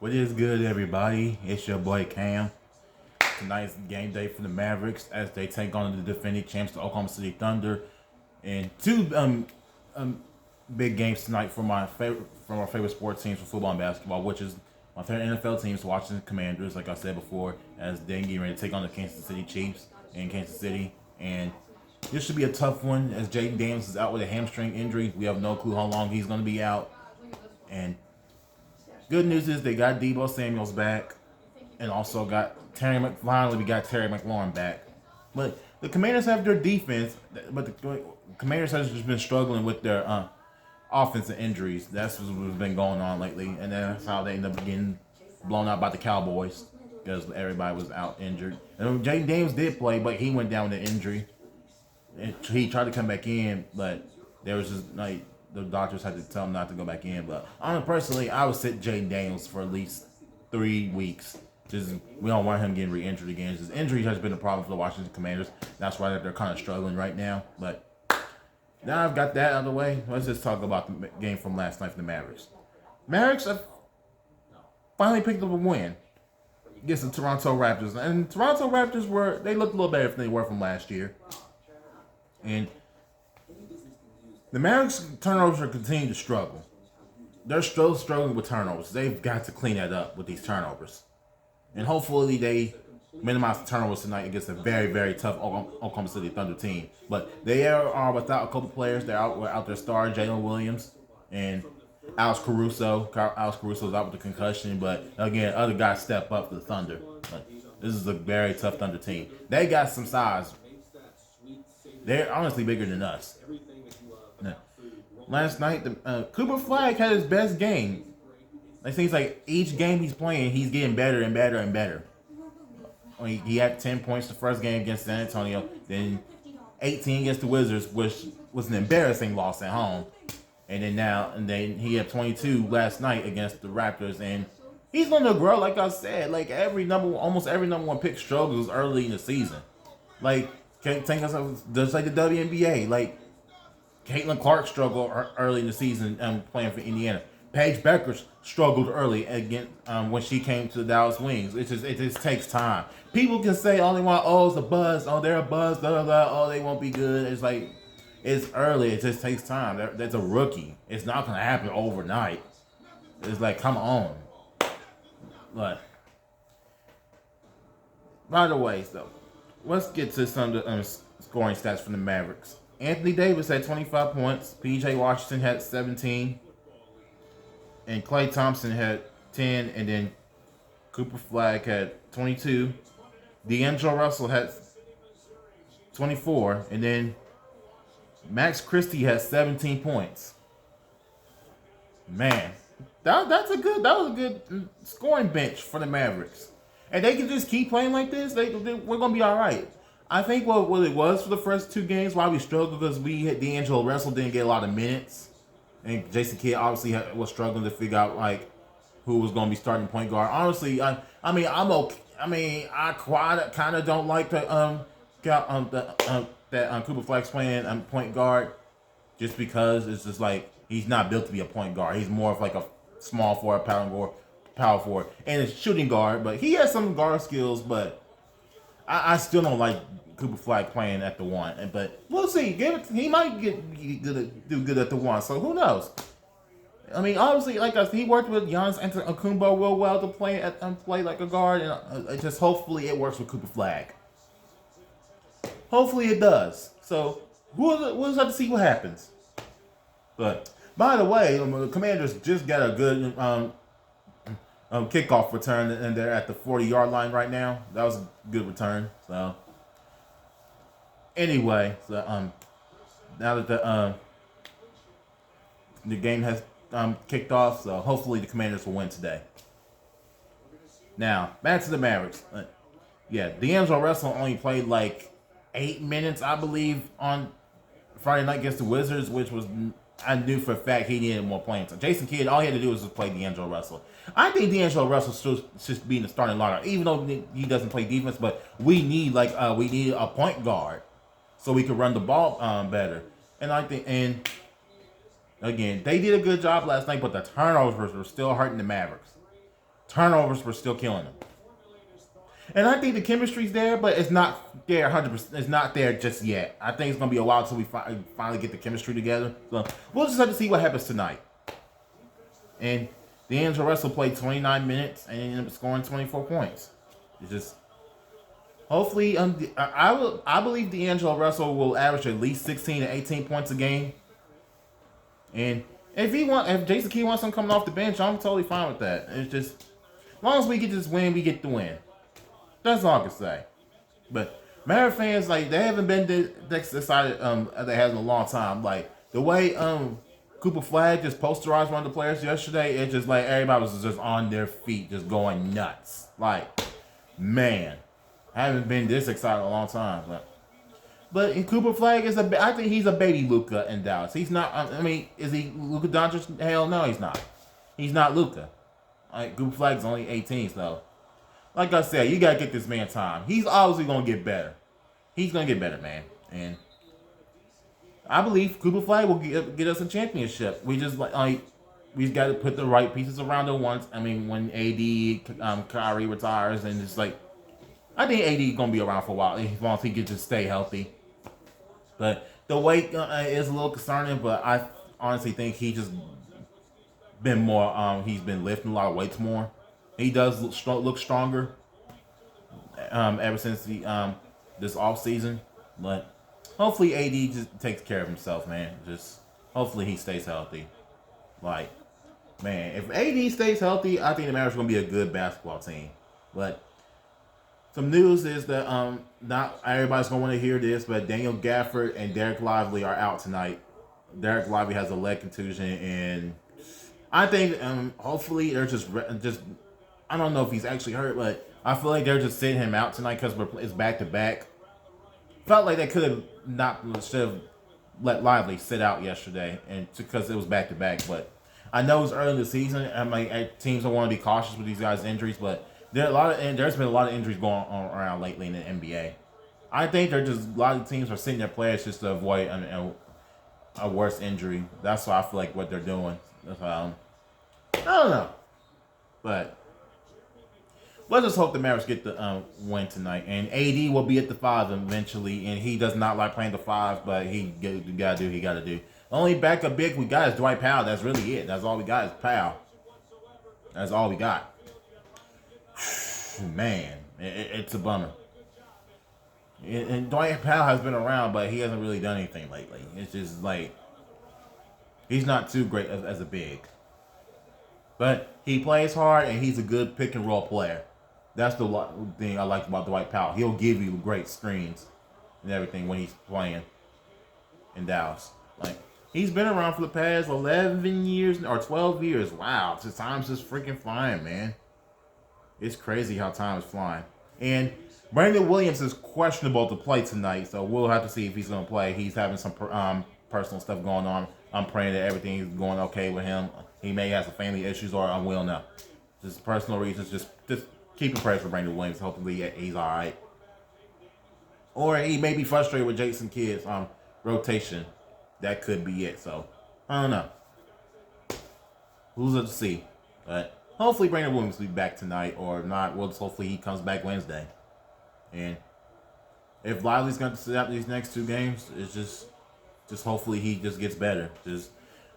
What is good, everybody? It's your boy Cam. Tonight's game day for the Mavericks as they take on the defending champs, the Oklahoma City Thunder, and two big games tonight for our favorite sports teams for football and basketball, which is my favorite NFL teams, Washington Commanders, like I said before, as they're getting ready to take on the Kansas City Chiefs in Kansas City. And this should be a tough one as Jaden Daniels is out with a hamstring injury. We have no clue how long he's going to be out. And good news is they got Deebo Samuels back, and also got finally we got Terry McLaurin back. But the Commanders have their defense, but the Commanders has just been struggling with their offensive injuries. That's what's been going on lately, and that's how they end up getting blown out by the Cowboys because everybody was out injured. And Jaden Daniels did play, but he went down with an injury. And he tried to come back in, but there was just like the doctors had to tell him not to go back in. But personally, I would sit Jaden Daniels for at least 3 weeks. We don't want him getting re-injured again. His injury has been a problem for the Washington Commanders. That's why they're kind of struggling right now. But now I've got that out of the way. Let's just talk about the game from last night for the Mavericks. Mavericks have finally picked up a win against the Toronto Raptors. And Toronto Raptors they looked a little better than they were from last year. And the Mavericks turnovers are continuing to struggle. They're still struggling with turnovers. They've got to clean that up with these turnovers. And hopefully they minimize the turnovers tonight against a very, very tough Oklahoma City Thunder team. But they are without a couple players. They're out their star, Jalen Williams, and Alex Caruso. Alex Caruso's out with a concussion. But again, other guys step up for the Thunder. But this is a very tough Thunder team. They got some size. They're honestly bigger than us. Last night, Cooper Flagg had his best game. It seems like each game he's playing, he's getting better and better and better. He had 10 points the first game against San Antonio, then 18 against the Wizards, which was an embarrassing loss at home. And then he had 22 last night against the Raptors, and he's going to grow. Like I said, like almost every number one pick struggles early in the season. Like can't take us just like the WNBA. Like Caitlin Clark struggled early in the season playing for Indiana. Paige Becker struggled early again when she came to the Dallas Wings. It just takes time. People can say all they want. Oh, it's a buzz. Oh, they're a buzz. Blah, blah, blah. Oh, they won't be good. It's like it's early. It just takes time. That's a rookie. It's not gonna happen overnight. It's like come on. But by the way, so let's get to some of the scoring stats from the Mavericks. Anthony Davis had 25 points. P.J. Washington had 17. And Klay Thompson had 10. And then Cooper Flagg had 22. D'Angelo Russell had 24. And then Max Christie had 17 points. Man, that was a good scoring bench for the Mavericks. And they can just keep playing like this. We're going to be all right. I think what it was for the first two games, why we struggled, because D'Angelo Russell didn't get a lot of minutes. And Jason Kidd obviously was struggling to figure out like who was going to be starting point guard. Honestly, I'm okay. I kind of don't like that Cooper Flagg's playing point guard, just because it's just like he's not built to be a point guard. He's more of like a small forward, power forward, and a shooting guard. But he has some guard skills, but I still don't like Cooper Flagg playing at the one. But we'll see. He might do good at the one. So who knows? I mean, obviously, like I said, he worked with Giannis Antetokounmpo real well to play like a guard, and just hopefully it works with Cooper Flagg. Hopefully it does. So we'll just have to see what happens. But by the way, the Commanders just got a good kickoff return, and they're at the 40-yard line right now. That was a good return. So anyway, now that the game has kicked off, so hopefully the Commanders will win today. Now back to the Mavericks. D'Angelo Russell only played like 8 minutes, I believe, on Friday night against the Wizards, which was I knew for a fact he needed more playing time. Jason Kidd, all he had to do was just play D'Angelo Russell. I think D'Angelo Russell should be in the starting lineup, even though he doesn't play defense. But we need a point guard so we can run the ball better. And I think, and again, they did a good job last night, but the turnovers were still hurting the Mavericks. Turnovers were still killing them. And I think the chemistry's there, but it's not there 100%. It's not there just yet. I think it's going to be a while until we finally get the chemistry together. So we'll just have to see what happens tonight. And D'Angelo Russell played 29 minutes and ended up scoring 24 points. It's just hopefully I believe D'Angelo Russell will average at least 16 to 18 points a game. And if Jason Key wants him coming off the bench, I'm totally fine with that. It's just as long as we get this win, we get the win. That's all I can say. But Mavs fans, like, they haven't been this excited as they have in a long time. Like, the way Cooper Flagg just posterized one of the players yesterday, it's just like everybody was just on their feet, just going nuts. Like, man, I haven't been this excited in a long time. But Cooper Flagg I think he's a baby Luka in Dallas. He's not, I mean, is he Luka Doncic? Hell no, he's not. He's not Luka. Like, Cooper Flagg's only 18, so. Like I said, you gotta get this man time. He's obviously gonna get better. He's gonna get better, man. And I believe Cooper Flagg will get us a championship. We just we got to put the right pieces around it once. I mean, when AD, Kyrie retires, and it's like, I think AD is gonna be around for a while as long as he can just stay healthy. But the weight is a little concerning. But I honestly think he just been more. He's been lifting a lot of weights more. He does look stronger ever since this off season, but hopefully AD just takes care of himself, man. Just hopefully he stays healthy. Like, man, if AD stays healthy, I think the Mavericks are gonna be a good basketball team. But some news is that not everybody's gonna want to hear this, but Daniel Gafford and Derek Lively are out tonight. Derek Lively has a leg contusion, and I think hopefully they're just. I don't know if he's actually hurt, but I feel like they're just sitting him out tonight because it's back to back. Felt like they should have let Lively sit out yesterday, and because it was back to back. But I know it's early in the season. I mean, teams don't want to be cautious with these guys' injuries, but there's been a lot of injuries going on around lately in the NBA. I think a lot of teams are sitting their players just to avoid a worse injury. That's why I feel like what they're doing. I don't know, but. Let's just hope the Mavericks get the win tonight. And AD will be at the 5 eventually. And he does not like playing the 5, but he got to do what he got to do. The only backup big we got is Dwight Powell. That's really it. That's all we got is Powell. That's all we got. Man, it's a bummer. And Dwight Powell has been around, but he hasn't really done anything lately. It's just like, he's not too great as a big. But he plays hard, and he's a good pick-and-roll player. That's the thing I like about Dwight Powell. He'll give you great screens and everything when he's playing in Dallas. Like, he's been around for the past 11 years or 12 years. Wow, time's just freaking flying, man. It's crazy how time is flying. And Brandon Williams is questionable to play tonight, so we'll have to see if he's going to play. He's having some personal stuff going on. I'm praying that everything is going okay with him. He may have some family issues, or I will know. Just personal reasons. Just keep in prayer for Brandon Williams. Hopefully he's all right. Or he may be frustrated with Jason Kidd's rotation. That could be it. So I don't know. Who's to see? But hopefully Brandon Williams will be back tonight, or if not, hopefully he comes back Wednesday. And if Lively's going to sit out these next 2 games, it's just hopefully he just gets better.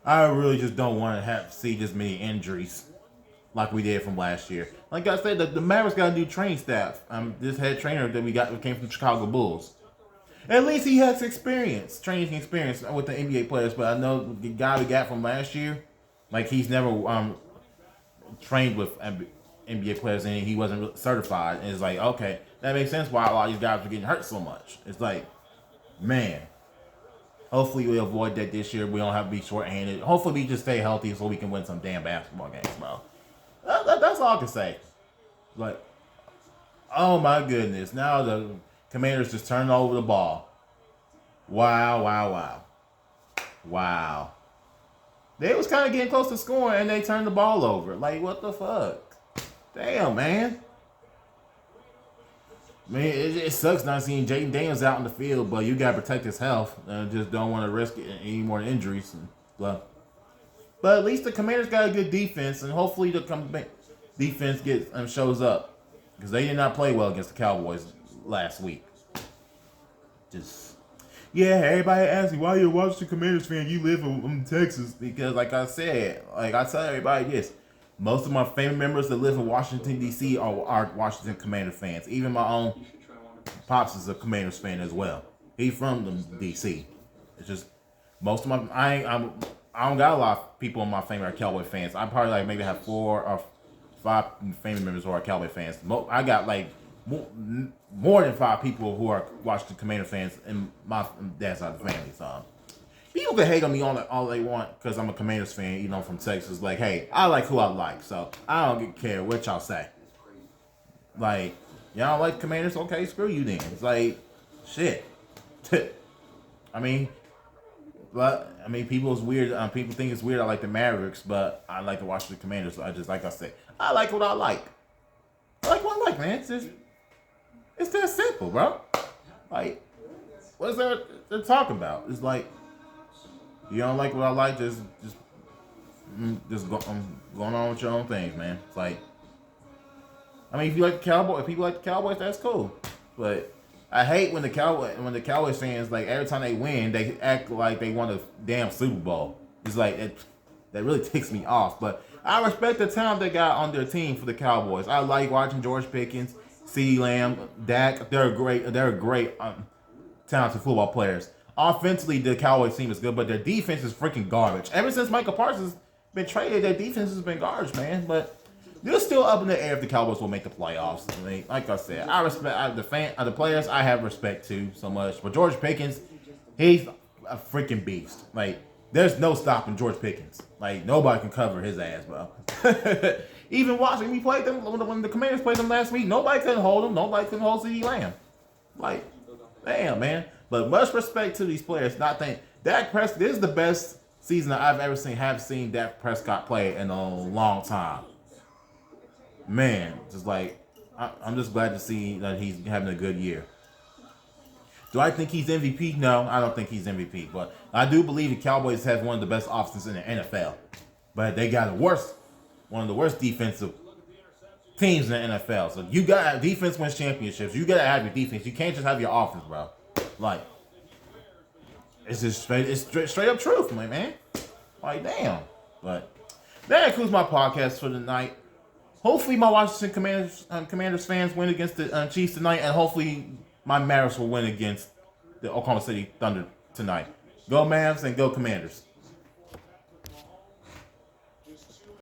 I really just don't want to see this many injuries like we did from last year. Like I said, the Mavericks got a new training staff. This head trainer that we got came from Chicago Bulls. At least he has training experience with the NBA players. But I know the guy we got from last year, like, he's never trained with NBA players, and he wasn't certified. And it's like, okay, that makes sense why a lot of these guys are getting hurt so much. It's like, man. Hopefully we avoid that this year. We don't have to be short-handed. Hopefully we just stay healthy so we can win some damn basketball games, bro. That's all I can say. Like, oh my goodness. Now the Commanders just turned over the ball. Wow. They was kind of getting close to scoring, and they turned the ball over. Like, what the fuck? Damn, man. Man, it sucks not seeing Jaden Daniels out in the field, but you got to protect his health. Just don't want to risk any more injuries. But at least the Commanders got a good defense, and hopefully they'll come back. defense gets shows up because they did not play well against the Cowboys last week. Just everybody asks me why you're a Washington Commanders fan. You live in Texas because, like I said, I tell everybody this. Most of my family members that live in Washington D.C. are Washington Commander fans. Even my own pops is a Commanders fan as well. He from D.C. It's just most of my I don't got a lot of people in my family are Cowboy fans. I probably maybe have 4 or 5 family members who are Cowboy fans. I got more than 5 people who are Washington Commander fans in my dad's side of the family. So people can hate on me all they want because I'm a Commanders fan, from Texas. Like, hey, I like who I like, so I don't care what y'all say. Like, y'all like Commanders? Okay, screw you then. It's like, shit. People is weird. People think it's weird I like the Mavericks, but I like the Washington Commanders. So like I said, I like what I like. I like what I like, man. It's that simple, bro. Like, what is there to talk about? It's like, you don't like what I like, just going on with your own things, man. It's like, if you like the Cowboys, if people like the Cowboys, that's cool. But I hate when the Cowboys fans, like, every time they win, they act like they won a damn Super Bowl. It's like that really ticks me off. But I respect the talent they got on their team for the Cowboys. I like watching George Pickens, CeeDee Lamb, Dak. They're great talented football players. Offensively, the Cowboys team is good, but their defense is freaking garbage. Ever since Michael Parsons been traded, their defense has been garbage, man. But they're still up in the air if the Cowboys will make the playoffs. Like I said, I respect the players. I have respect to so much. But George Pickens, he's a freaking beast. Like, there's no stopping George Pickens. Like, nobody can cover his ass, bro. Even watching me play them when the Commanders played them last week, nobody couldn't hold him. Nobody couldn't hold CeeDee Lamb. Like, damn, man. But much respect to these players. Not think Dak Prescott. This is the best season that I've ever seen Dak Prescott play in a long time. Man, I'm just glad to see that he's having a good year. Do I think he's MVP? No, I don't think he's MVP. But I do believe the Cowboys have one of the best offenses in the NFL. But they got one of the worst defensive teams in the NFL. So you got defense wins championships. You gotta have your defense. You can't just have your offense, bro. Like, it's just straight up truth, man. Like, damn. But that concludes my podcast for tonight. Hopefully, my Washington Commanders fans win against the Chiefs tonight, and hopefully, my Mavericks will win against the Oklahoma City Thunder tonight. Go Mavs and go Commanders.